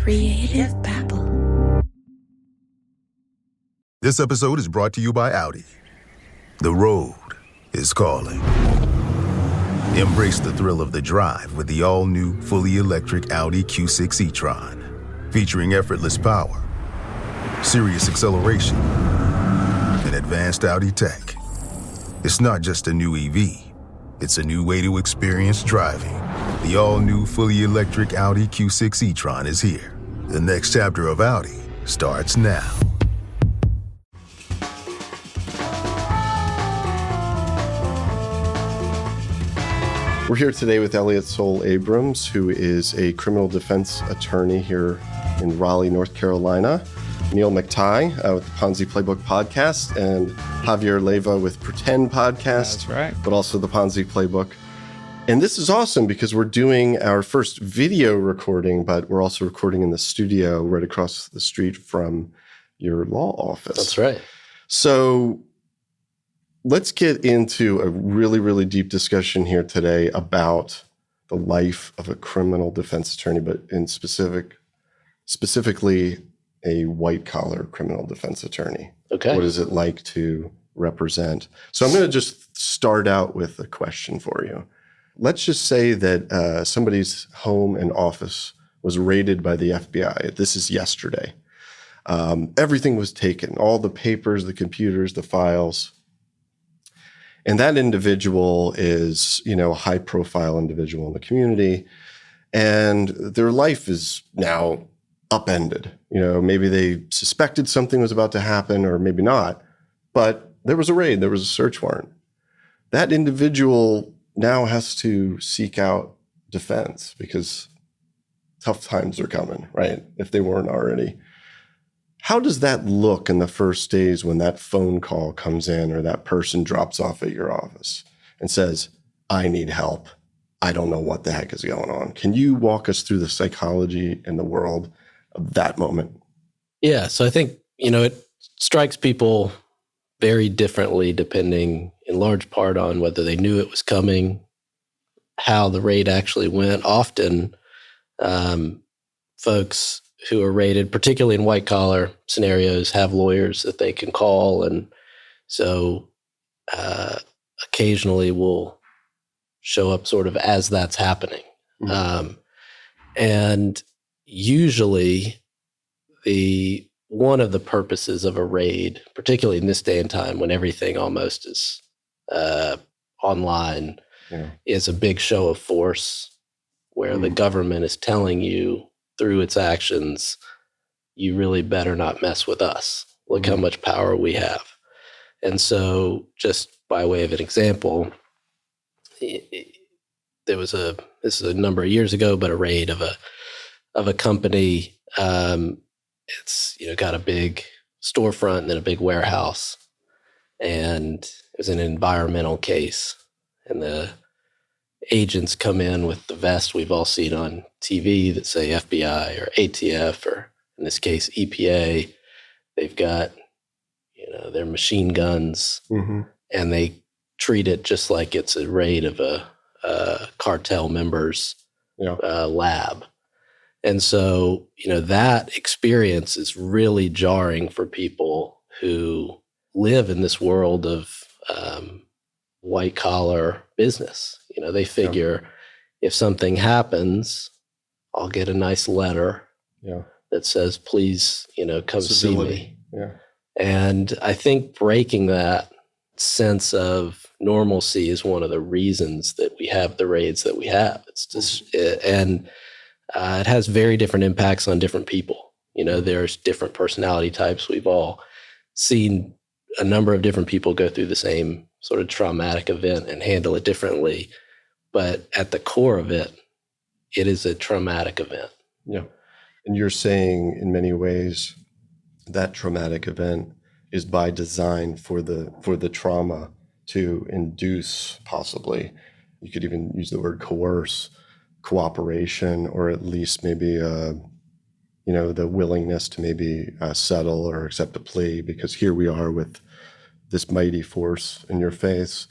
Creative babble. This episode is brought to you by Audi. The road is calling. Embrace the thrill of the drive with the all-new, fully electric Audi Q6 e-tron. Featuring effortless power, serious acceleration, and advanced Audi tech. It's not just a new EV, it's a new way to experience driving. The all-new, fully electric Audi Q6 e-tron is here. The next chapter of Audi starts now. We're here today with Elliot Sol Abrams, who is a criminal defense attorney here in Raleigh, North Carolina. Neil McTighe with the Ponzi Playbook podcast, and Javier Leyva with Pretend podcast. That's right. But also the Ponzi Playbook. And this is awesome because we're doing our first video recording, but we're also recording in the studio right across the street from your law office. That's right. So let's get into a really, really deep discussion here today about the life of a criminal defense attorney, but in specifically a white-collar criminal defense attorney. Okay. What is it like to represent? So I'm going to just start out with a question for you. Let's just say that somebody's home and office was raided by the FBI. This is yesterday. Everything was taken, all the papers, the computers, the files. And that individual is, a high-profile individual in the community, and their life is now upended. Maybe they suspected something was about to happen, or maybe not, but there was a raid, there was a search warrant. That individual now has to seek out defense because tough times are coming, right? If they weren't already. How does that look in the first days when that phone call comes in or that person drops off at your office and says, I need help. I don't know what the heck is going on. Can you walk us through the psychology and the world of that moment? Yeah. So I think, it strikes people very differently depending in large part on whether they knew it was coming, how the raid actually went. Often folks who are raided, particularly in white collar scenarios, have lawyers that they can call. And so occasionally will show up sort of as that's happening. Mm-hmm. And usually one of the purposes of a raid, particularly in this day and time when everything almost is online, is a big show of force where the government is telling you through its actions, you really better not mess with us. Look how much power we have. And so just by way of an example, this is a number of years ago, but a raid of a company. It's, got a big storefront and then a big warehouse, and it was an environmental case, and the agents come in with the vest we've all seen on TV that say FBI or ATF, or in this case, EPA. They've got, their machine guns, and they treat it just like it's a raid of a cartel member's lab. And so, that experience is really jarring for people who live in this world of white collar business. They figure if something happens, I'll get a nice letter that says, please, come see me. Yeah. And I think breaking that sense of normalcy is one of the reasons that we have the raids that we have. It's just, it has very different impacts on different people. There's different personality types. We've all seen a number of different people go through the same sort of traumatic event and handle it differently. But at the core of it, it is a traumatic event. Yeah. And you're saying in many ways that traumatic event is by design for the trauma to induce, possibly, you could even use the word coerce, cooperation, or at least maybe the willingness to maybe settle or accept a plea, because here we are with this mighty force in your face,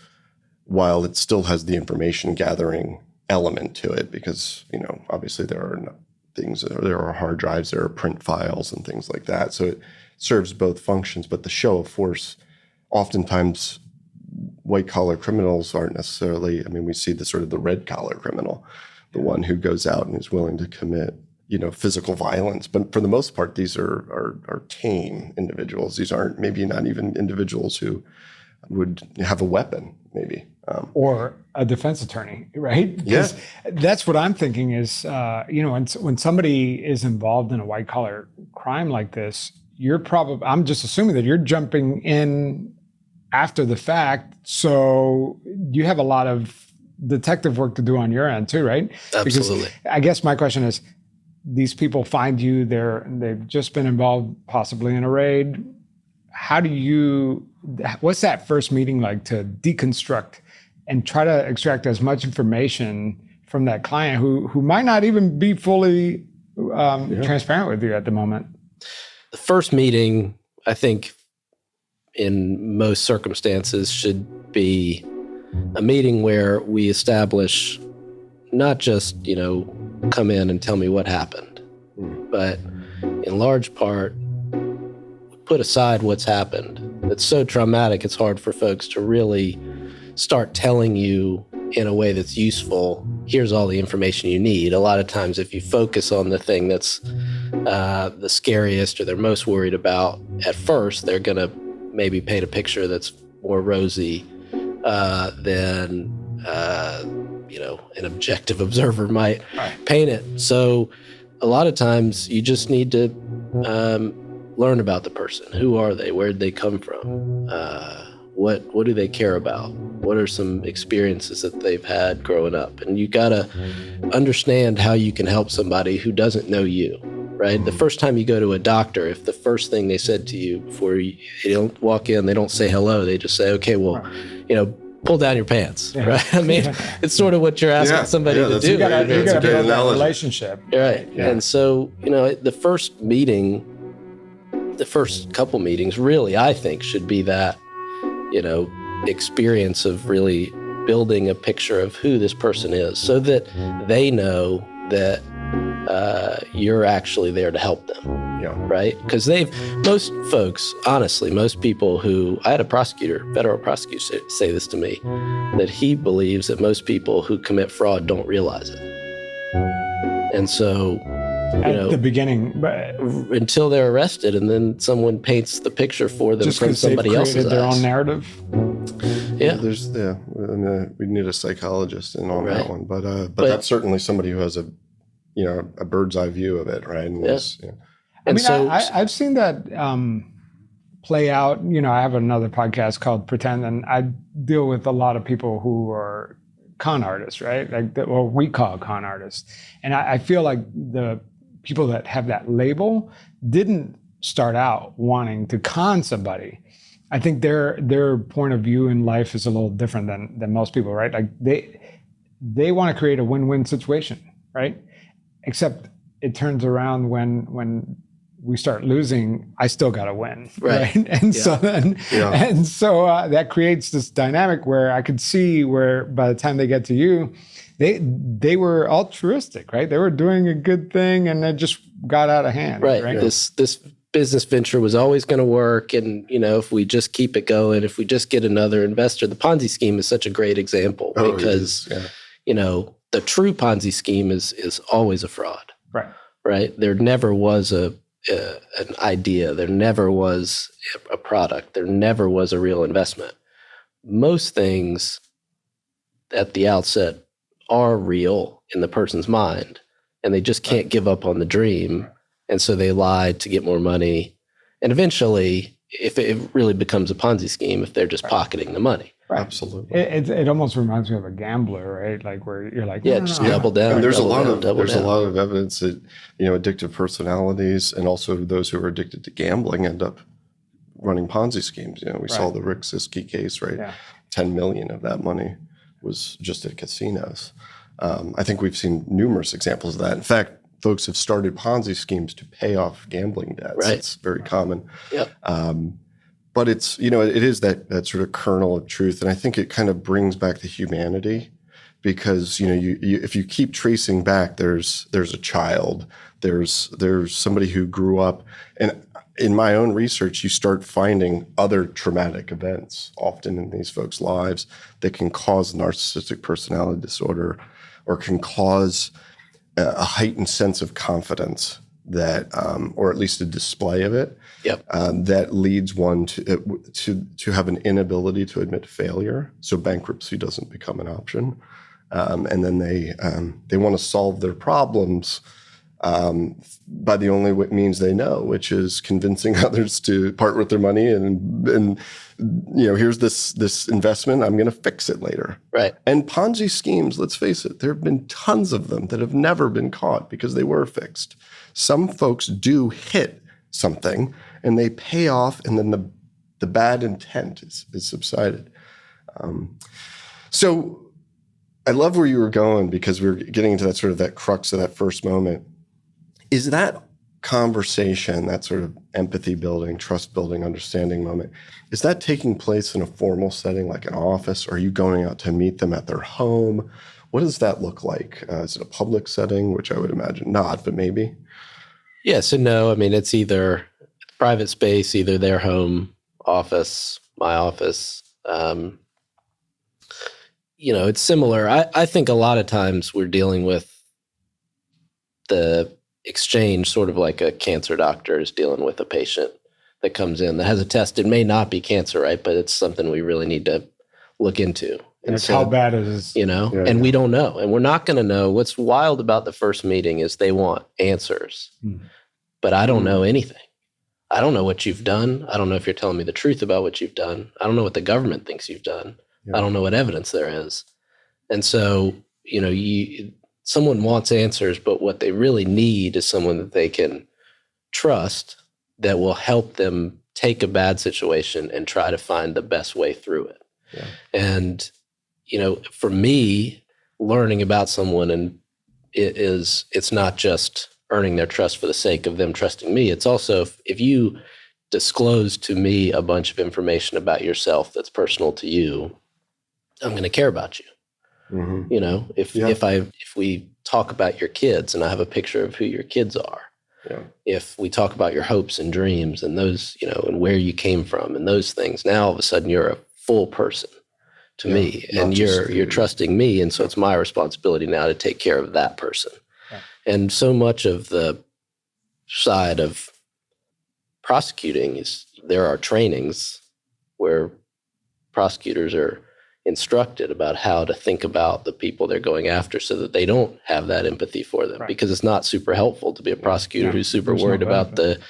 while it still has the information gathering element to it, because obviously there are things. There are hard drives, there are print files and things like that. So it serves both functions, but the show of force, oftentimes white collar criminals aren't necessarily, I mean, we see the sort of the red collar criminal, the one who goes out and is willing to commit, physical violence. But for the most part, these are tame individuals. These aren't maybe not even individuals who would have a weapon, maybe. Or a defense attorney, right? Yeah. That's what I'm thinking is, when somebody is involved in a white collar crime like this, I'm just assuming that you're jumping in after the fact. So you have a lot of detective work to do on your end too, right? Absolutely. Because I guess my question is, these people find you, they've just been involved possibly in a raid. What's that first meeting like to deconstruct and try to extract as much information from that client who might not even be fully transparent with you at the moment? The first meeting, I think, in most circumstances should be a meeting where we establish not just, come in and tell me what happened, but in large part, put aside what's happened. It's so traumatic, it's hard for folks to really start telling you in a way that's useful, here's all the information you need. A lot of times, if you focus on the thing that's the scariest or they're most worried about at first, they're going to maybe paint a picture that's more rosy than an objective observer might paint it. So a lot of times you just need to learn about the person. Who are they? Where did they come from? What do they care about? What are some experiences that they've had growing up? And you got to understand how you can help somebody who doesn't know you, right? The first time you go to a doctor, if the first thing they said to you before you don't walk in, they don't say hello, they just say, okay, well, pull down your pants, right? I mean, it's sort of what you're asking somebody to do. You got to build that relationship. Right. Yeah. And so, the first meeting, the first couple meetings really, I think, should be that, experience of really building a picture of who this person is so that they know that you're actually there to help them. Yeah. Right? Because most folks, honestly, most people I had a federal prosecutor say this to me, that he believes that most people who commit fraud don't realize it. And so, at the beginning, until they're arrested, and then someone paints the picture for them from somebody else's their eyes. own narrative. Yeah, we need a psychologist in on that one, but that's certainly somebody who has a bird's eye view of it, right? And I've seen that play out. I have another podcast called Pretend, and I deal with a lot of people who are con artists, right? Like what we call con artists. And I feel like the people that have that label didn't start out wanting to con somebody. I think their point of view in life is a little different than most people, right? Like they want to create a win-win situation, right? Except it turns around when we start losing, I still got to win, right? And so that creates this dynamic where I could see where by the time they get to you, they were altruistic, right? They were doing a good thing, and it just got out of hand, right? This business venture was always going to work, and if we just keep it going, if we just get another investor, the Ponzi scheme is such a great example because the true Ponzi scheme is always a fraud, right? There never was an idea, there never was a product, there never was a real investment. Most things at the outset are real in the person's mind, and they just can't give up on the dream. And so they lie to get more money. And eventually, if it really becomes a Ponzi scheme, if they're just pocketing the money. Right. Absolutely. It almost reminds me of a gambler, right? Like where you're like, double down. And there's a lot of evidence that, addictive personalities and also those who are addicted to gambling end up running Ponzi schemes. We saw the Rick Siskey case, right? Yeah. 10 million of that money was just at casinos. I think we've seen numerous examples of that. In fact, folks have started Ponzi schemes to pay off gambling debts. Right. It's very common. Yep. But it's, it is that sort of kernel of truth. And I think it kind of brings back the humanity because you if you keep tracing back, there's a child, there's somebody who grew up, and in my own research, you start finding other traumatic events often in these folks' lives that can cause narcissistic personality disorder, or can cause a heightened sense of confidence that, or at least a display of it, that leads one to have an inability to admit failure. So bankruptcy doesn't become an option, and then they want to solve their problems by the only means they know, which is convincing others to part with their money and here's this investment, I'm going to fix it later. Right. And Ponzi schemes, let's face it, there have been tons of them that have never been caught because they were fixed. Some folks do hit something and they pay off, and then the bad intent is subsided. So I love where you were going, because we were getting into that sort of that crux of that first moment. Is that conversation, that sort of empathy building, trust building, understanding moment, is that taking place in a formal setting like an office, or are you going out to meet them at their home? What does that look like? Is it a public setting, which I would imagine not, but maybe? Yes and no. I mean, it's either private space, either their home office, my office. It's similar. I think a lot of times we're dealing with the exchange sort of like a cancer doctor is dealing with a patient that comes in that has a test. It may not be cancer, right? But it's something we really need to look into. And so, how bad is it? And we don't know. And we're not going to know. What's wild about the first meeting is they want answers. But I don't know anything. I don't know what you've done. I don't know if you're telling me the truth about what you've done. I don't know what the government thinks you've done. I don't know what evidence there is. And so, someone wants answers, but what they really need is someone that they can trust that will help them take a bad situation and try to find the best way through it. Yeah. And, for me, learning about someone, and it's not just earning their trust for the sake of them trusting me. It's also, if you disclose to me a bunch of information about yourself that's personal to you, I'm going to care about you. Mm-hmm. If we talk about your kids and I have a picture of who your kids are, if we talk about your hopes and dreams and those, and where you came from and those things, now all of a sudden you're a full person to me, and you're trusting me. And so it's my responsibility now to take care of that person. Yeah. And so much of the side of prosecuting is there are trainings where prosecutors are instructed about how to think about the people they're going after so that they don't have that empathy for them, because it's not super helpful to be a prosecutor who's super worried about the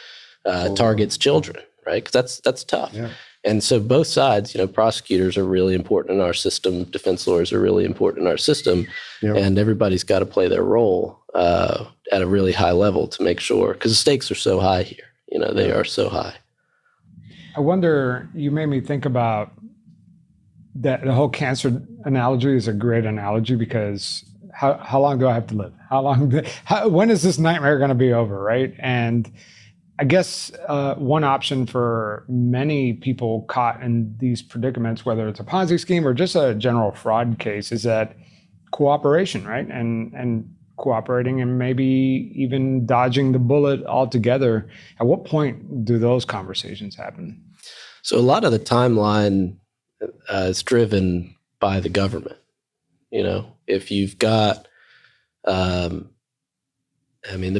target's children, right? Because that's tough. Yeah. And so both sides, prosecutors are really important in our system. Defense lawyers are really important in our system. Yeah. And everybody's got to play their role at a really high level to make sure, because the stakes are so high here. They are so high. I wonder, you made me think about that. The whole cancer analogy is a great analogy, because how long do I have to live? When is this nightmare going to be over, right? And I guess one option for many people caught in these predicaments, whether it's a Ponzi scheme or just a general fraud case, is that cooperation, right? And cooperating and maybe even dodging the bullet altogether. At what point do those conversations happen? So a lot of the timeline is driven by the government. If you've got, the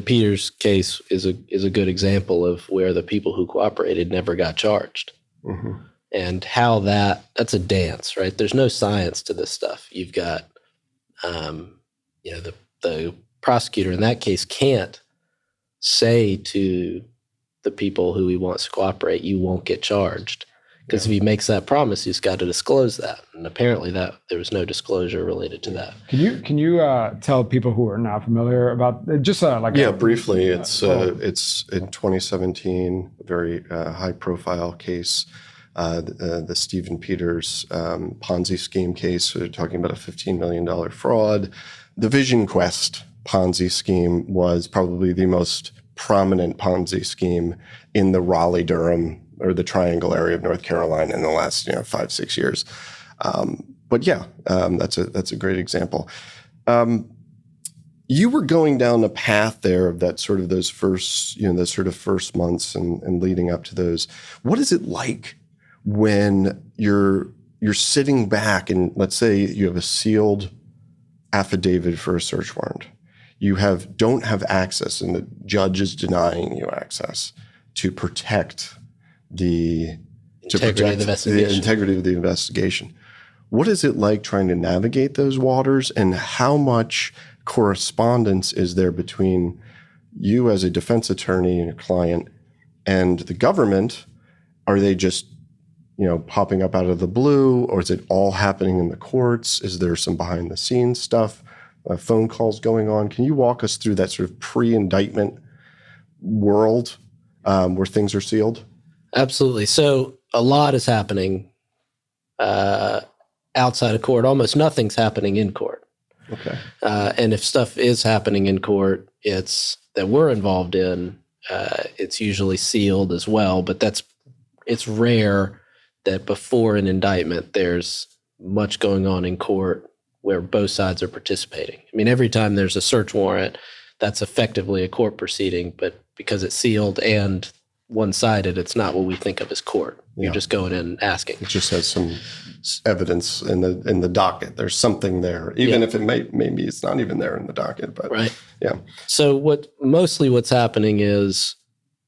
Peters case is a good example of where the people who cooperated never got charged. Mm-hmm. And how that's a dance, right? There's no science to this stuff. You've got, the prosecutor in that case can't say to the people who he wants to cooperate, you won't get charged. Because if he makes that promise, he's got to disclose that. And apparently there was no disclosure related to that. Can you tell people who are not familiar about just briefly. It's in 2017, a very high profile case, the Stephen Peters Ponzi scheme case. We're talking about a $15 million fraud. The Vision Quest Ponzi scheme was probably the most prominent Ponzi scheme in the Raleigh, Durham, or the Triangle area of North Carolina in the last 5-6 years. But yeah, that's a great example. You were going down the path there of that sort of those first, those sort of first months and leading up to those. What is it like when you're sitting back and let's say you have a sealed affidavit for a search warrant? You don't have access, and the judge is denying you access to protect the integrity of the investigation. What is it like trying to navigate those waters, and how much correspondence is there between you as a defense attorney and a client and the government? Are they just, popping up out of the blue, or is it all happening in the courts? Is there some behind the scenes stuff, phone calls going on? Can you walk us through that sort of pre-indictment world where things are sealed? Absolutely. So a lot is happening outside of court. Almost nothing's happening in court. Okay. And if stuff is happening in court, it's that we're involved in, it's usually sealed as well. But it's rare that before an indictment, there's much going on in court where both sides are participating. I mean, every time there's a search warrant, that's effectively a court proceeding, but because it's sealed and one-sided, it's not what we think of as court. Yeah. You're just going in and asking. It just has some evidence in the docket. There's something there, even if it maybe it's not even there in the docket. But right. Yeah. So what's happening is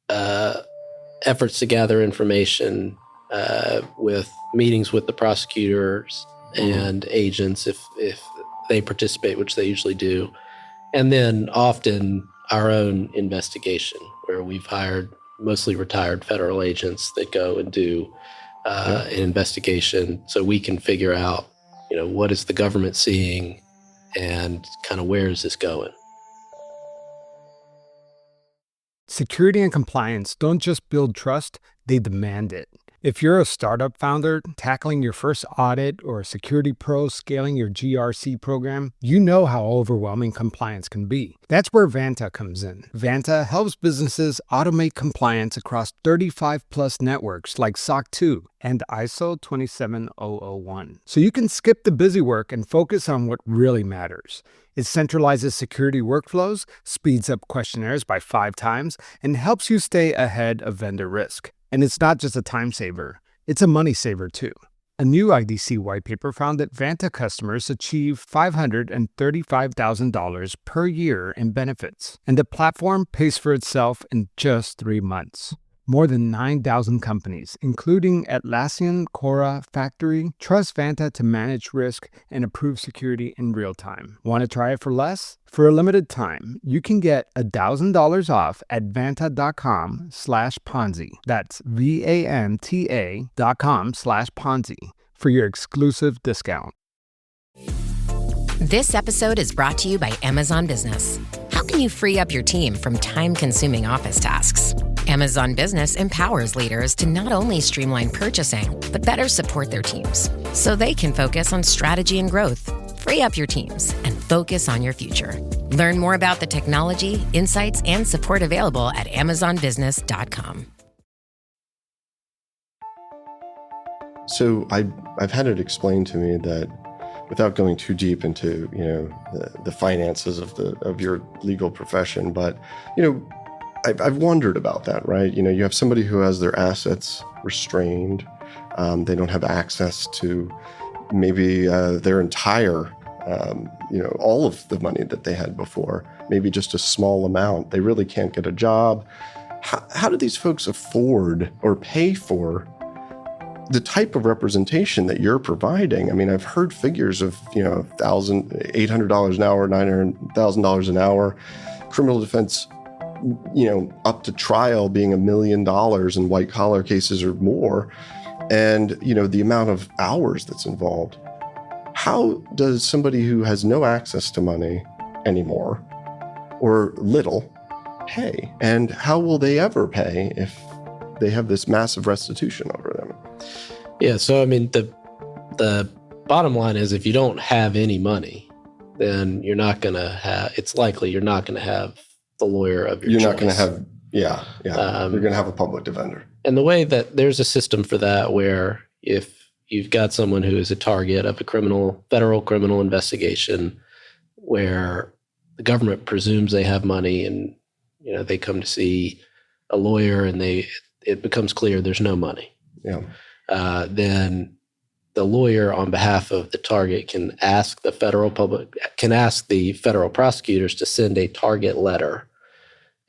efforts to gather information with meetings with the prosecutors and agents if they participate, which they usually do, and then often our own investigation where we've hired mostly retired federal agents that go and do an investigation so we can figure out, what is the government seeing and kind of where is this going. Security and compliance don't just build trust, they demand it. If you're a startup founder tackling your first audit or a security pro scaling your GRC program, you know how overwhelming compliance can be. That's where Vanta comes in. Vanta helps businesses automate compliance across 35 plus networks like SOC 2 and ISO 27001. So you can skip the busy work and focus on what really matters. It centralizes security workflows, speeds up questionnaires by 5 times, and helps you stay ahead of vendor risk. And it's not just a time saver, it's a money saver too. A new IDC white paper found that Vanta customers achieve $535,000 per year in benefits, and the platform pays for itself in just 3 months. More than 9,000 companies, including Atlassian, Cora, Factory, trust Vanta to manage risk and improve security in real time. Want to try it for less? For a limited time, you can get $1,000 off at vanta.com/Ponzi. That's VANTA.com/Ponzi for your exclusive discount. This episode is brought to you by Amazon Business. How can you free up your team from time-consuming office tasks? Amazon Business empowers leaders to not only streamline purchasing, but better support their teams so they can focus on strategy and growth. Free up your teams and focus on your future. Learn more about the technology, insights, and support available at amazonbusiness.com. So I've had it explained to me that, without going too deep into the finances of your legal profession, but I've wondered about that, right? You have somebody who has their assets restrained. They don't have access to maybe their entire, all of the money that they had before, maybe just a small amount. They really can't get a job. How do these folks afford or pay for the type of representation that you're providing? I mean, I've heard figures of, $800 an hour, $900,000 an hour, criminal defense, up to trial being $1 million in white collar cases or more. And, the amount of hours that's involved. How does somebody who has no access to money anymore or little pay? And how will they ever pay if they have this massive restitution over them? Yeah. So, I mean, the bottom line is if you don't have any money, then it's likely you're not going to have the lawyer of your choice. You're not going to have, you're going to have a public defender. And the way that there's a system for that where if you've got someone who is a target of a federal criminal investigation where the government presumes they have money, and they come to see a lawyer and it becomes clear there's no money. Yeah. Then the lawyer on behalf of the target can ask the federal prosecutors to send a target letter.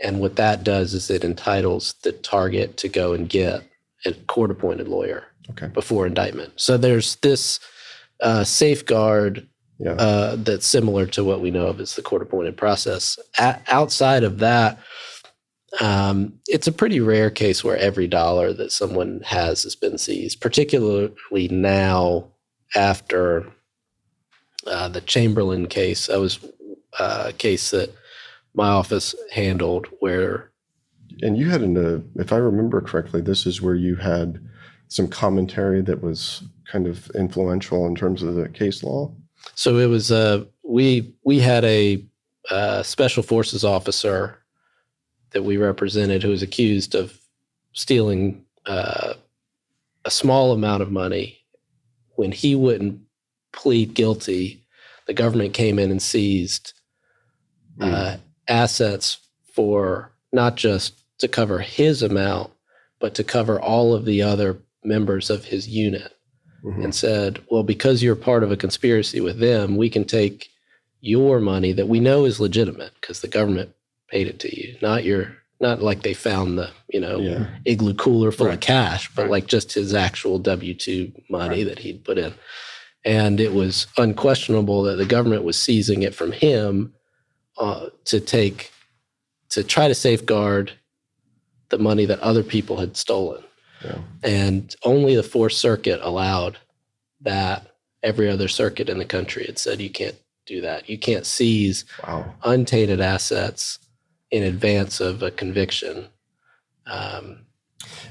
And what that does is it entitles the target to go and get a court-appointed lawyer before indictment. So there's this safeguard that's similar to what we know of as the court-appointed process. Outside of that, it's a pretty rare case where every dollar that someone has been seized, particularly now after the Chamberlain case. That was a case that my office handled where... And you had, if I remember correctly, this is where you had some commentary that was kind of influential in terms of the case law? So it was, we had a special forces officer that we represented who was accused of stealing a small amount of money. When he wouldn't plead guilty, the government came in and seized assets for not just to cover his amount, but to cover all of the other members of his unit, and said, well, because you're part of a conspiracy with them, we can take your money that we know is legitimate because the government paid it to you, not like they found the igloo cooler full of cash, but like just his actual W-2 money that he'd put in. And it was unquestionable that the government was seizing it from him to try to safeguard the money that other people had stolen. Yeah. And only the Fourth Circuit allowed that. Every other circuit in the country had said you can't do that. You can't seize untainted assets in advance of a conviction.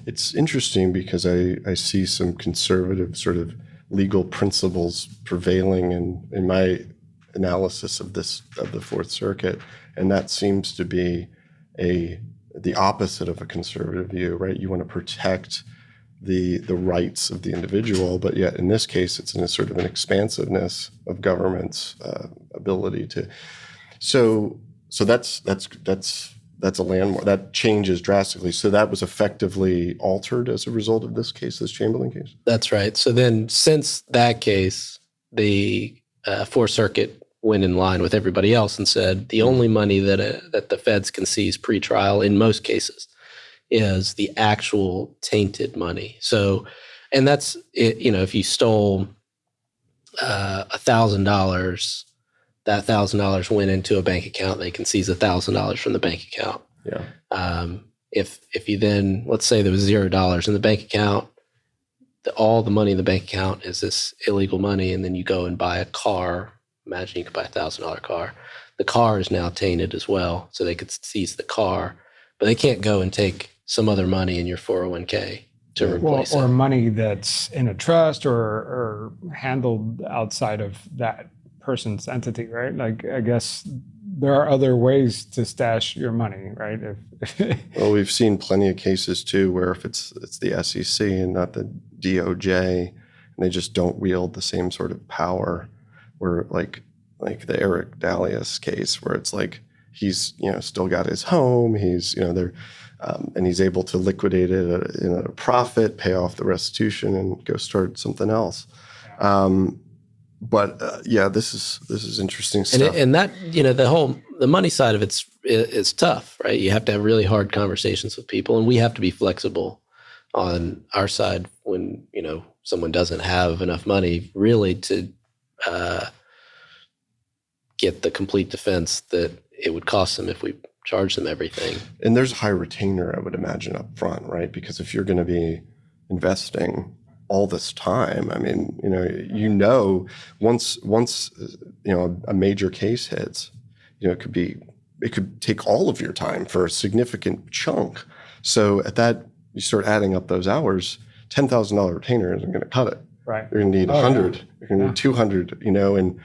It's interesting because I see some conservative sort of legal principles prevailing in my analysis of the Fourth Circuit, and that seems to be the opposite of a conservative view, right? You want to protect the rights of the individual, but yet in this case, it's in a sort of an expansiveness of government's ability to. So that's a landmark that changes drastically. So that was effectively altered as a result of this case, this Chamberlain case. That's right. So then, since that case, the Fourth Circuit went in line with everybody else and said the only money that the feds can seize pre-trial in most cases is the actual tainted money. So, and that's it. If you stole $1,000, that $1,000 went into a bank account, they can seize $1,000 from the bank account. Yeah. If you then, let's say there was $0 in the bank account, all the money in the bank account is this illegal money, and then you go and buy a car. Imagine you could buy a $1,000 car. The car is now tainted as well, so they could seize the car, but they can't go and take some other money in your 401k to replace it. Or money that's in a trust or handled outside of that person's entity, right? Like, I guess there are other ways to stash your money, right? Well, we've seen plenty of cases too, where if it's the SEC and not the DOJ, and they just don't wield the same sort of power. Where like the Eric Dalius case, where it's like he's still got his home, he's there, and he's able to liquidate it at a profit, pay off the restitution, and go start something else. But this is interesting stuff. And that the money side of it's tough, right? You have to have really hard conversations with people, and we have to be flexible on our side when someone doesn't have enough money really to get the complete defense that it would cost them if we charge them everything. And there's a high retainer, I would imagine, up front, right? Because if you're going to be investing all this time, I mean, once a major case hits, it could take all of your time for a significant chunk. So at that, you start adding up those hours, $10,000 retainer isn't going to cut it. Right. You're going to need 100. Yeah. You're going to need 200. And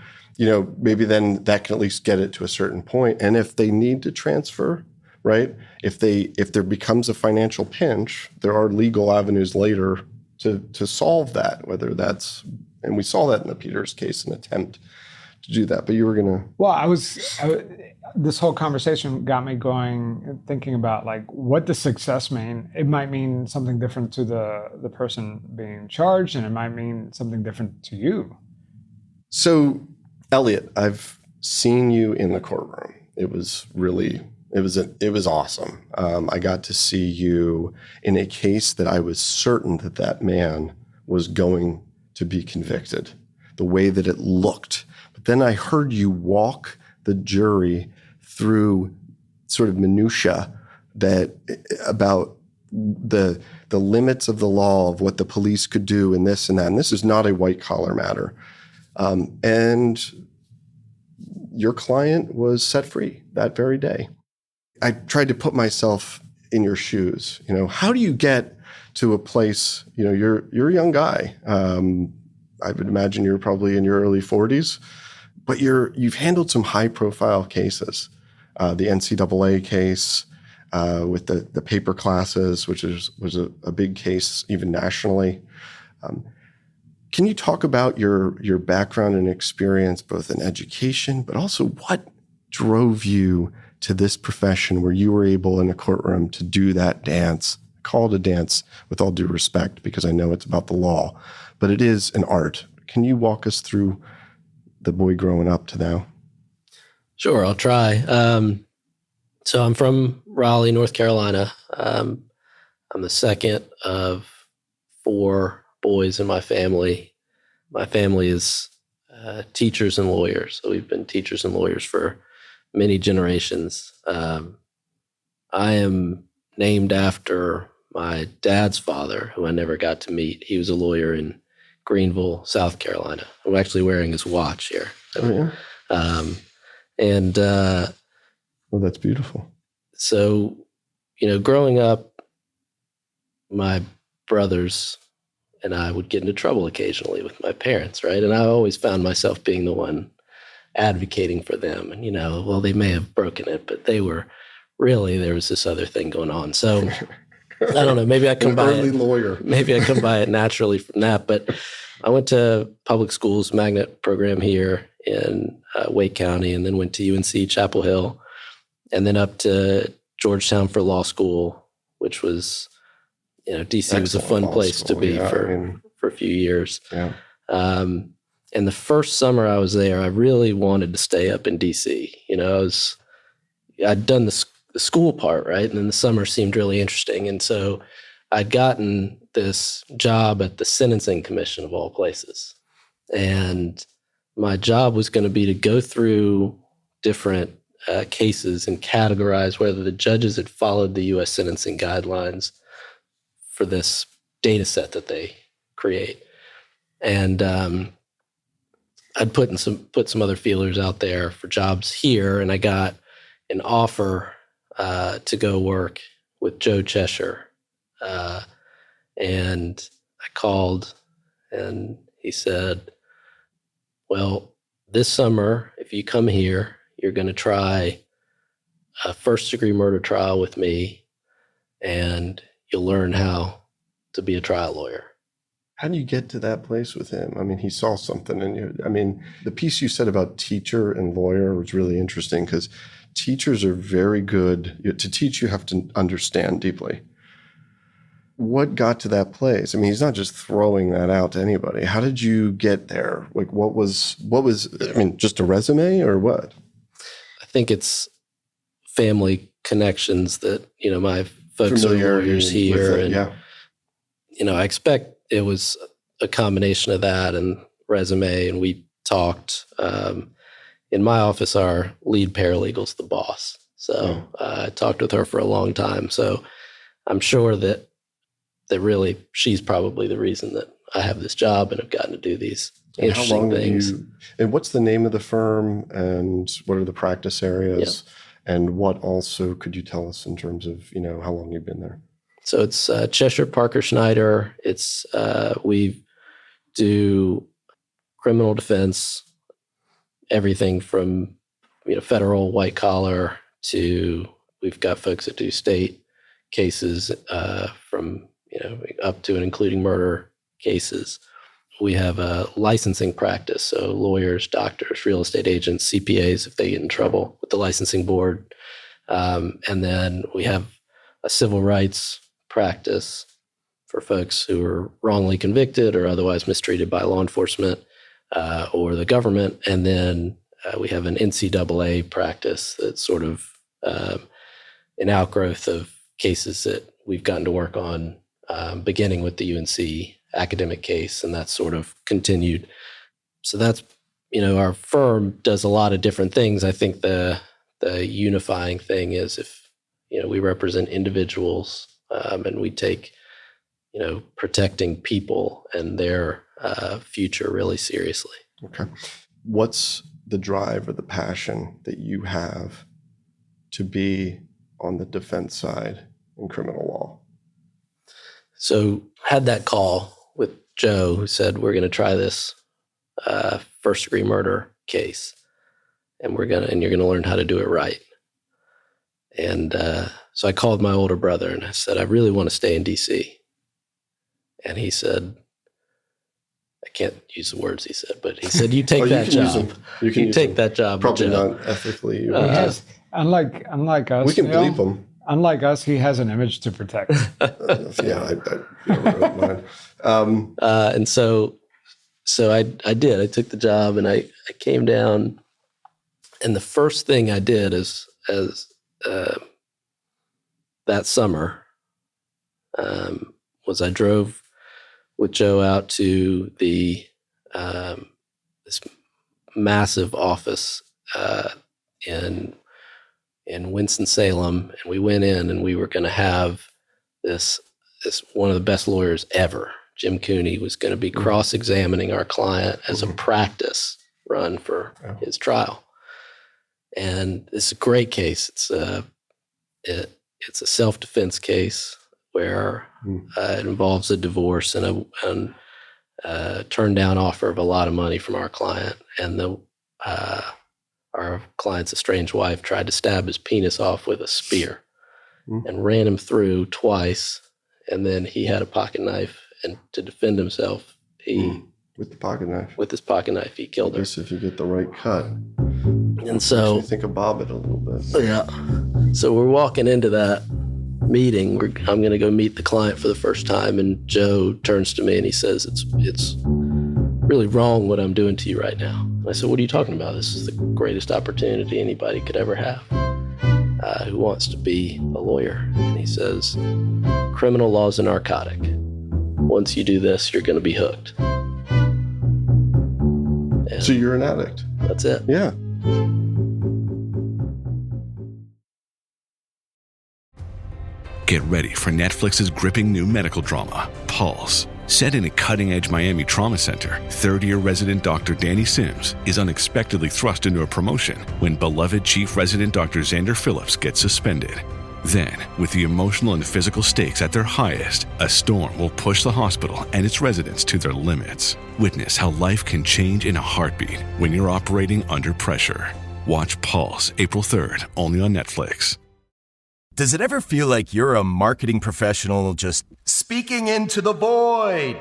maybe then that can at least get it to a certain point. And if they need to transfer, right? If there becomes a financial pinch, there are legal avenues later to solve that, whether that's, and we saw that in the Peters case, an attempt to do that, but you were going to. Well, this whole conversation got me going, thinking about like, what does success mean? It might mean something different to the person being charged, and it might mean something different to you. So, Elliot, I've seen you in the courtroom. It was awesome. I got to see you in a case that I was certain that man was going to be convicted, the way that it looked. But then I heard you walk the jury through sort of minutia about the limits of the law, of what the police could do and this and that. And this is not a white collar matter. And your client was set free that very day. I tried to put myself in your shoes. How do you get to a place, you're a young guy. I would imagine you're probably in your early 40s, but you've handled some high profile cases. The NCAA case with the paper classes, which was a big case even nationally. Can you talk about your background and experience, both in education, but also what drove you to this profession where you were able in a courtroom to do that dance? I call it a dance with all due respect, because I know it's about the law, but it is an art. Can you walk us through the boy growing up to now? Sure, I'll try. So I'm from Raleigh, North Carolina. I'm the second of 4 boys in my family. My family is teachers and lawyers. So we've been teachers and lawyers for many generations. I am named after my dad's father, who I never got to meet. He was a lawyer in Greenville, South Carolina. I'm actually wearing his watch here. Oh, yeah. Well, that's beautiful. So, growing up, my brothers and I would get into trouble occasionally with my parents, right? And I always found myself being the one advocating for them. And, well, they may have broken it, but there was this other thing going on. So I don't know, maybe I come by early lawyer. Maybe I come by it naturally from that. But I went to public schools magnet program here in Wake County, and then went to UNC Chapel Hill, and then up to Georgetown for law school, which was, DC was a fun place to be for a few years. Yeah. And the first summer I was there, I really wanted to stay up in DC. I'd done the school part, right? And then the summer seemed really interesting. And so I'd gotten this job at the Sentencing Commission of all places. And my job was going to be to go through different cases and categorize whether the judges had followed the U.S. sentencing guidelines for this data set that they create. And I'd put some other feelers out there for jobs here, and I got an offer to go work with Joe Cheshire. And I called, and he said, well, this summer, if you come here, you're going to try a first-degree murder trial with me, and you'll learn how to be a trial lawyer. How do you get to that place with him? I mean, he saw something in you. The piece you said about teacher and lawyer was really interesting, because teachers are very good. To teach, you have to understand deeply. What got to that place? He's not just throwing that out to anybody. How did you get there? Like, what was, just a resume or what? I think it's family connections that, my folks are lawyers here. I expect it was a combination of that and resume. And we talked, in my office, our lead paralegal's the boss. So I talked with her for a long time. So I'm sure that really she's probably the reason that I have this job and have gotten to do these interesting things. And what's the name of the firm, and what are the practice areas? Yeah. And what also could you tell us in terms of, how long you've been there? So it's Cheshire Parker Schneider. It's we do criminal defense, everything from federal white collar to we've got folks that do state cases from up to and including murder cases. We have a licensing practice, so lawyers, doctors, real estate agents, CPAs, if they get in trouble with the licensing board. And then we have a civil rights practice for folks who are wrongly convicted or otherwise mistreated by law enforcement or the government. And then we have an NCAA practice that's sort of an outgrowth of cases that we've gotten to work on, beginning with the UNC academic case, and that's sort of continued. So that's, our firm does a lot of different things. I think the unifying thing is if, we represent individuals and we take, protecting people and their future really seriously. Okay. What's the drive or the passion that you have to be on the defense side in criminal law? So had that call with Joe, who said, we're going to try this first degree murder case, and you're going to learn how to do it right. And so I called my older brother and I said, I really want to stay in DC. And he said, I can't use the words he said, but he said, you take that job. You take that job. Probably not ethically. Unlike us. We can bleep him. Unlike us, he has an image to protect. Yeah, I don't mind. And so I did. I took the job and I came down, and the first thing I did as that summer was I drove with Joe out to the this massive office in Winston-Salem, and we went in and we were going to have this one of the best lawyers ever, Jim Cooney, was going to be cross-examining our client as a practice run for his trial. And it's a great case. It's a self-defense case where it involves a divorce and a turned down offer of a lot of money from our client. And our client's estranged wife tried to stab his penis off with a spear and ran him through twice. And then he had a pocket knife, and to defend himself, with the pocket knife. With his pocket knife, he killed her. I guess if you get the right cut. And so I think of Bobbit a little bit. Yeah. So we're walking into that meeting. I'm going to go meet the client for the first time, and Joe turns to me and he says, "It's really wrong what I'm doing to you right now." And I said, "What are you talking about? This is the greatest opportunity anybody could ever have. Who wants to be a lawyer?" And he says, "Criminal law is a narcotic. Once you do this, you're going to be hooked." And so you're an addict. That's it. Yeah. Get ready for Netflix's gripping new medical drama, Pulse. Set in a cutting-edge Miami trauma center, third-year resident Dr. Danny Sims is unexpectedly thrust into a promotion when beloved chief resident Dr. Xander Phillips gets suspended. Then, with the emotional and physical stakes at their highest, a storm will push the hospital and its residents to their limits. Witness how life can change in a heartbeat when you're operating under pressure. Watch Pulse April 3rd, only on Netflix. Does it ever feel like you're a marketing professional just speaking into the void?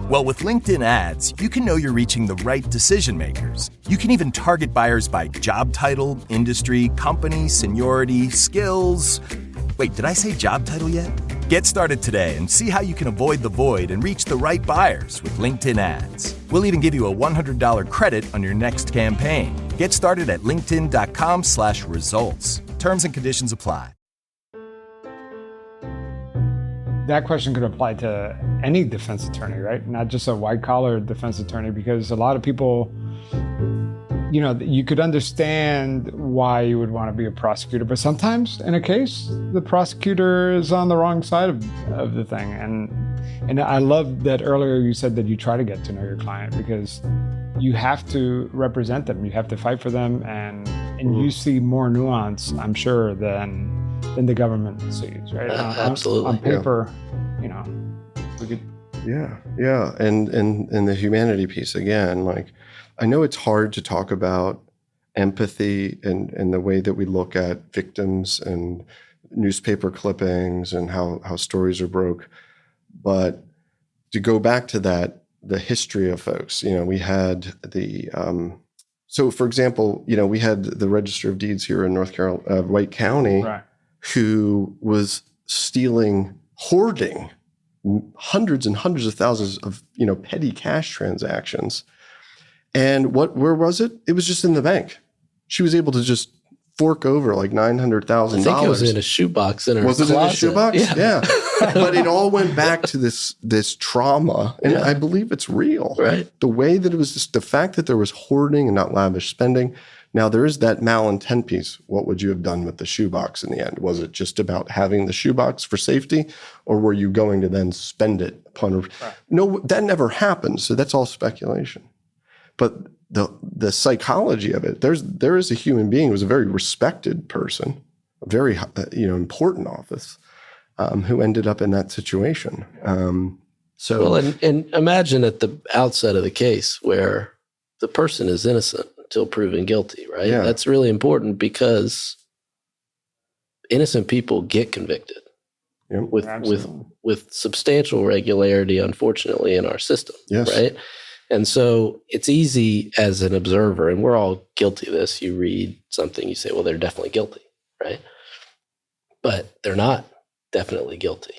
Well, with LinkedIn ads, you can know you're reaching the right decision makers. You can even target buyers by job title, industry, company, seniority, skills. Wait, did I say job title yet? Get started today and see how you can avoid the void and reach the right buyers with LinkedIn ads. We'll even give you a $100 credit on your next campaign. Get started at linkedin.com/results. Terms and conditions apply. That question could apply to any defense attorney, right? Not just a white-collar defense attorney, because a lot of people, you could understand why you would want to be a prosecutor, but sometimes in a case, the prosecutor is on the wrong side of the thing. And I love that earlier you said that you try to get to know your client, because you have to represent them, you have to fight for them, and you see more nuance, I'm sure, than the government sees, right? Absolutely. On paper, we could. Yeah. And the humanity piece again, like, I know it's hard to talk about empathy and the way that we look at victims and newspaper clippings and how stories are broke. But to go back to that, the history of folks, we had the, so for example, we had the Register of Deeds here in White County, Right. who was hoarding hundreds and hundreds of thousands of, petty cash transactions. And where was it? It was just in the bank. She was able to just fork over like $900,000. I think it was in a shoebox in her closet. Was it in a shoebox? Yeah. But it all went back to this trauma. And I believe it's real. Right. The way that it was just the fact that there was hoarding and not lavish spending. Now there is that malintent piece. What would you have done with the shoebox in the end? Was it just about having the shoebox for safety, or were you going to then spend it upon? Right. No, that never happened. So that's all speculation. But the psychology of it, there is a human being who was a very respected person, a very important office, who ended up in that situation. And imagine at the outset of the case where the person is innocent until proven guilty, right? Yeah. That's really important because innocent people get convicted with substantial regularity, unfortunately, in our system, right? And so it's easy as an observer, and we're all guilty of this. You read something, you say, well, they're definitely guilty, right? But they're not definitely guilty,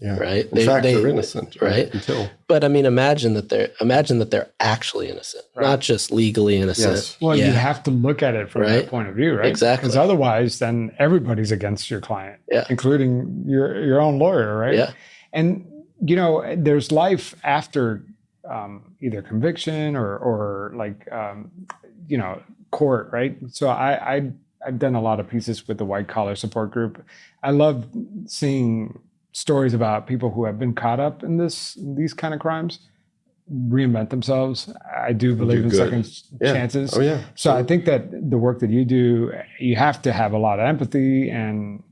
right? In fact, they're innocent, right? But I mean, imagine that they're actually innocent, not just legally innocent. Yes. Well, you have to look at it from that point of view, right? Exactly. Because otherwise, then everybody's against your client, including your own lawyer, right? Yeah. And there's life after either conviction or court, right? So I've done a lot of pieces with the white collar support group. I love seeing stories about people who have been caught up in these kind of crimes reinvent themselves. I do believe in second chances. Oh yeah. So I think that the work that you do, you have to have a lot of empathy, and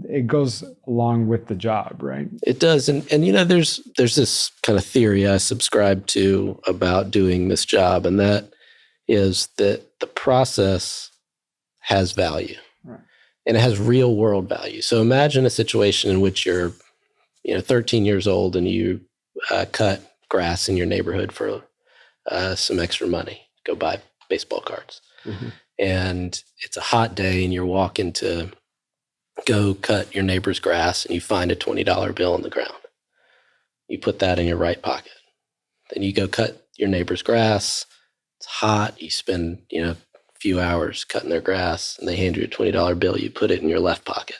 it goes along with the job, right? It does. And there's this kind of theory I subscribe to about doing this job, and that is that the process has value. Right. And it has real world value. So imagine a situation in which you're 13 years old and you cut grass in your neighborhood for some extra money, go buy baseball cards. Mm-hmm. And it's a hot day and you're walking to go cut your neighbor's grass and you find a $20 bill on the ground. You put that in your right pocket. Then you go cut your neighbor's grass. It's hot. You spend, a few hours cutting their grass, and they hand you a $20 bill. You put it in your left pocket.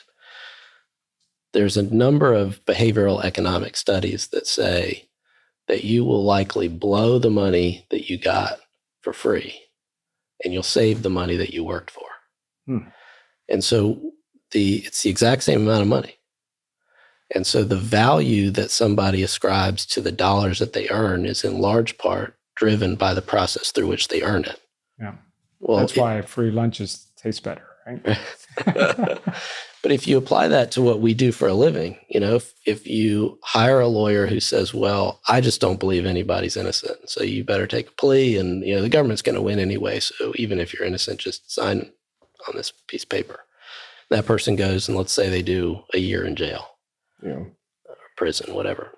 There's a number of behavioral economic studies that say that you will likely blow the money that you got for free, and you'll save the money that you worked for. And so it's the exact same amount of money. And so the value that somebody ascribes to the dollars that they earn is in large part driven by the process through which they earn it. Yeah. Well, that's why free lunches taste better, right? But if you apply that to what we do for a living, if you hire a lawyer who says, well, I just don't believe anybody's innocent, so you better take a plea, and the government's going to win anyway, so even if you're innocent, just sign on this piece of paper. That person goes and let's say they do a year in jail, or prison, whatever.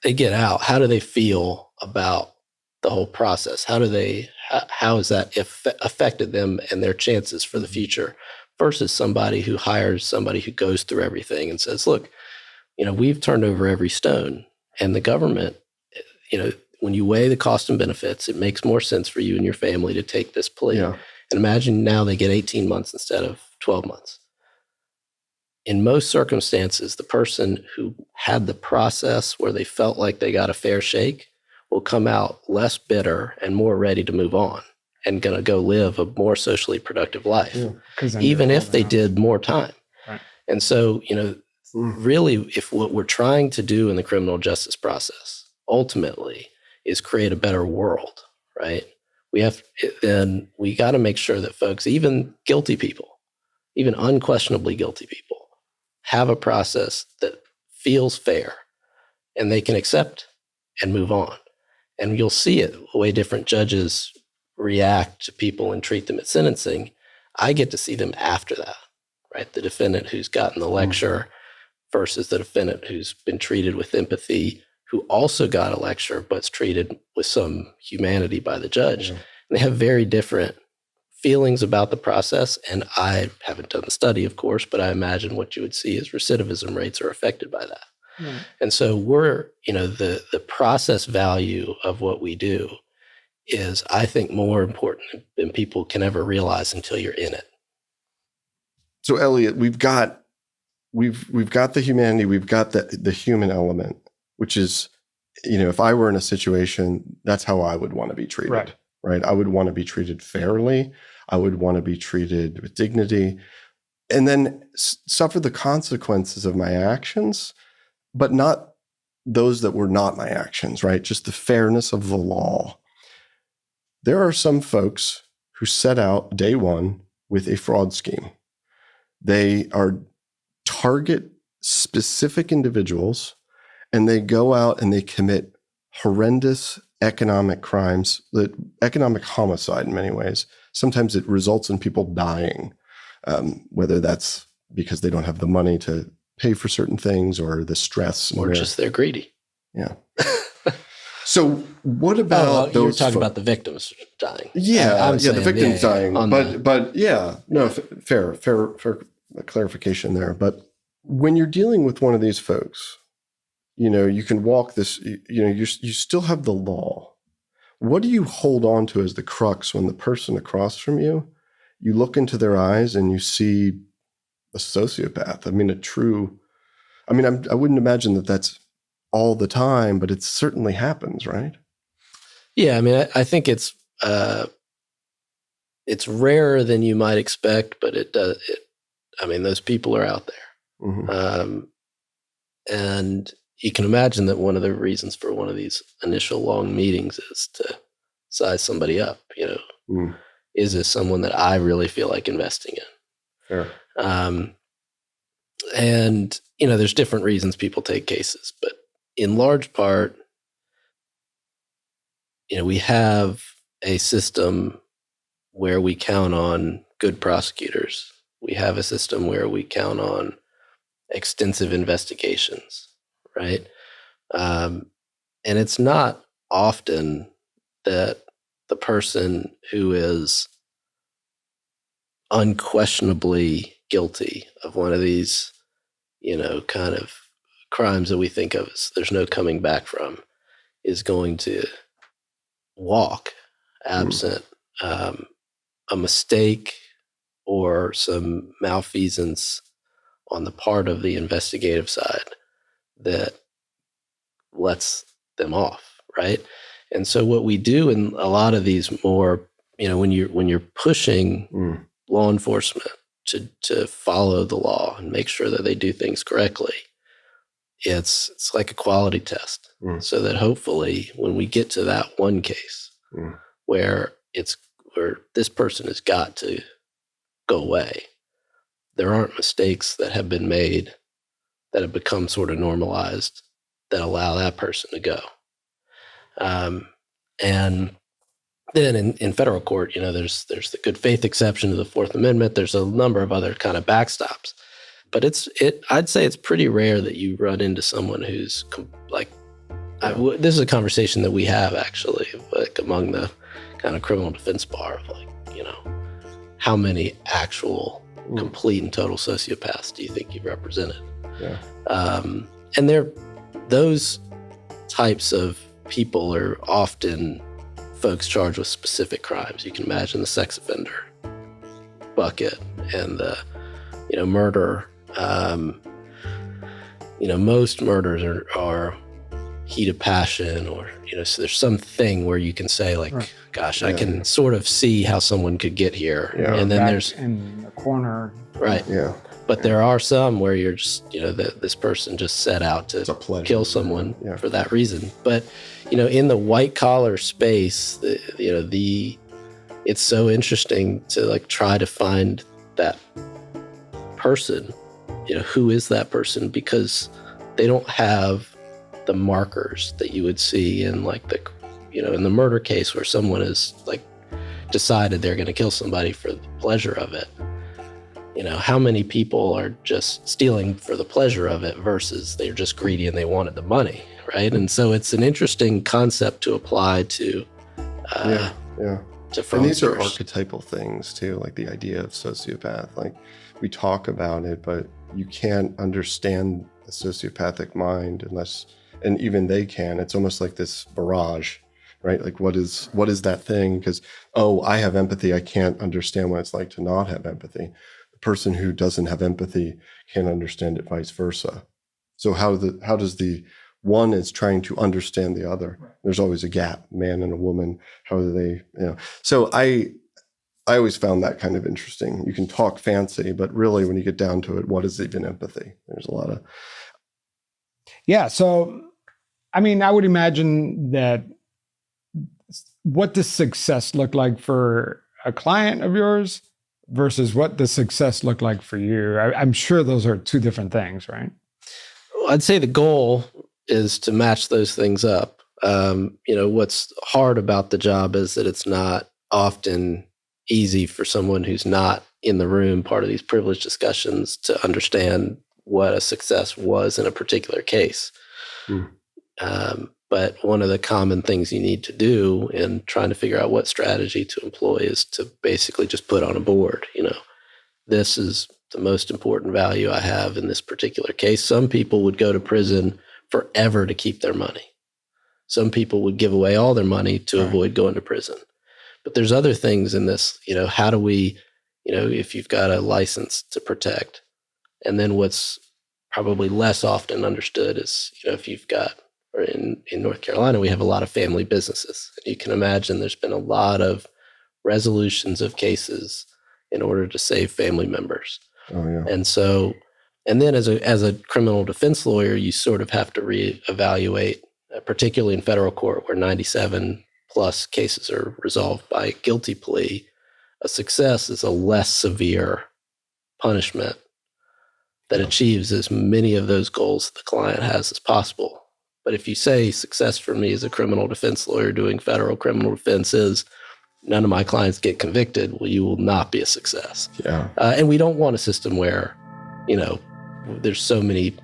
They get out. How do they feel about the whole process? How has that affected them and their chances for the future versus somebody who hires somebody who goes through everything and says, look, we've turned over every stone, and the government, when you weigh the cost and benefits, it makes more sense for you and your family to take this plea. Yeah. And imagine now they get 18 months instead of 12 months. In most circumstances, the person who had the process where they felt like they got a fair shake will come out less bitter and more ready to move on and going to go live a more socially productive life, even if they did more time. Right. And so, really, if what we're trying to do in the criminal justice process ultimately is create a better world, right? We got to make sure that folks, even guilty people, even unquestionably guilty people, have a process that feels fair and they can accept and move on. And you'll see it, the way different judges react to people and treat them at sentencing. I get to see them after that, right? The defendant who's gotten the lecture versus the defendant who's been treated with empathy, who also got a lecture but's treated with some humanity by the judge. And they have very different feelings about the process. And I haven't done the study, of course, but I imagine what you would see is recidivism rates are affected by that. And so the process value of what we do is, I think, more important than people can ever realize until you're in it. So Elliot, we've got the humanity, we've got the human element, which is, if I were in a situation, that's how I would want to be treated, right? I would want to be treated fairly. I would want to be treated with dignity, and then suffer the consequences of my actions, but not those that were not my actions, right? Just the fairness of the law. There are some folks who set out day one with a fraud scheme. They target specific individuals, and they go out and they commit horrendous economic crimes, economic homicide in many ways. Sometimes it results in people dying, whether that's because they don't have the money to pay for certain things, or the stress, or just they're greedy. Yeah. So what about those? You're talking about the victims dying. Yeah, the victims dying. Fair clarification there. But when you're dealing with one of these folks, you can walk this. You still have the law. What do you hold on to as the crux when the person across from you, you look into their eyes and you see a sociopath? I wouldn't imagine that that's all the time, but it certainly happens, right? Yeah, I think it's rarer than you might expect, but those people are out there. Mm-hmm. And you can imagine that one of the reasons for one of these initial long meetings is to size somebody up. Is this someone that I really feel like investing in? Sure. And there's different reasons people take cases, but in large part, we have a system where we count on good prosecutors. We have a system where we count on extensive investigations, right? And it's not often that the person who is unquestionably guilty of one of these, kind of crimes that we think of as there's no coming back from, is going to walk absent a mistake or some malfeasance on the part of the investigative side that lets them off, right? And so what we do in a lot of these more, when you're pushing law enforcement to follow the law and make sure that they do things correctly, it's like a quality test, so that hopefully when we get to that one case where this person has got to go away, there aren't mistakes that have been made that have become sort of normalized that allow that person to go. And then in federal court, there's the good faith exception to the Fourth Amendment. There's a number of other kind of backstops, but I'd say it's pretty rare that you run into someone who's this is a conversation that we have actually, like among the kind of criminal defense bar of how many actual complete and total sociopaths do you think you've represented? Yeah. And those types of people are often folks charged with specific crimes. You can imagine the sex offender bucket and the murder. Most murders are heat of passion, or so there's something where you can say gosh, I can sort of see how someone could get here. Yeah. And then there's in the corner, right? Yeah. But there are some where you're just, this person just set out to kill someone for that reason. But, in the white collar space, it's so interesting to try to find that person, who is that person, because they don't have the markers that you would see in in the murder case where someone has decided they're going to kill somebody for the pleasure of it. How many people are just stealing for the pleasure of it versus they're just greedy and they wanted the money, right? And so it's an interesting concept to apply to yeah. to fraudsters. And these are archetypal things too, like the idea of sociopath. Like we talk about it, but you can't understand the sociopathic mind unless, and even they can. It's almost like this barrage, right? Like what is that thing? Because, oh, I have empathy. I can't understand what it's like to not have empathy. The person who doesn't have empathy can't understand it, vice versa. So how does the one is trying to understand the other? Right. There's always a gap, man and a woman. How do they, So I always found that kind of interesting. You can talk fancy, but really when you get down to it, what is even empathy? There's a lot of. Yeah. So, I mean, I would imagine that what does success look like for a client of yours versus what does success look like for you? I'm sure those are two different things, right? I'd say the goal is to match those things up. What's hard about the job is that it's not often easy for someone who's not in the room, part of these privileged discussions, to understand what a success was in a particular case. But one of the common things you need to do in trying to figure out what strategy to employ is to basically just put on a board, this is the most important value I have in this particular case. Some people would go to prison forever to keep their money. Some people would give away all their money to avoid going to prison. But there's other things in this, how do we, if you've got a license to protect, and then what's probably less often understood is, if you've got, or in North Carolina, we have a lot of family businesses. And you can imagine there's been a lot of resolutions of cases in order to save family members. Oh, yeah. And then as a criminal defense lawyer, you sort of have to reevaluate, particularly in federal court where 97 plus cases are resolved by guilty plea. A success is a less severe punishment that achieves as many of those goals the client has as possible. But if you say success for me as a criminal defense lawyer doing federal criminal defense is none of my clients get convicted, well, you will not be a success. Yeah. And we don't want a system where, there's so many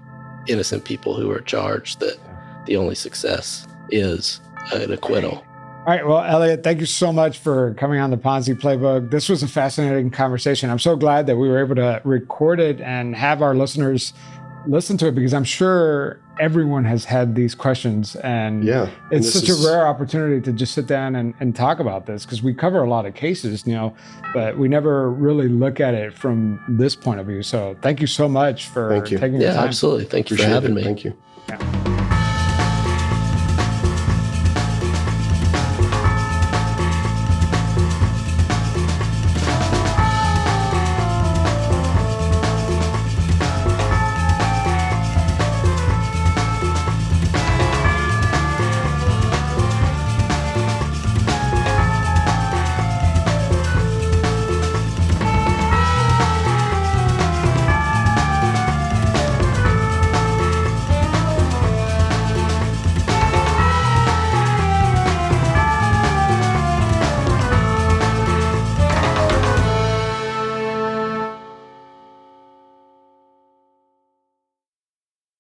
innocent people who are charged that the only success is an acquittal. All right. Well, Elliot, thank you so much for coming on the Ponzi Playbook. This was a fascinating conversation. I'm so glad that we were able to record it and have our listeners listen to it, because I'm sure everyone has had these questions, and it's such a rare opportunity to just sit down and talk about this, because we cover a lot of cases, but we never really look at it from this point of view. So thank you so much for taking the time. Yeah, absolutely. Thank you for having me. Thank you. Yeah.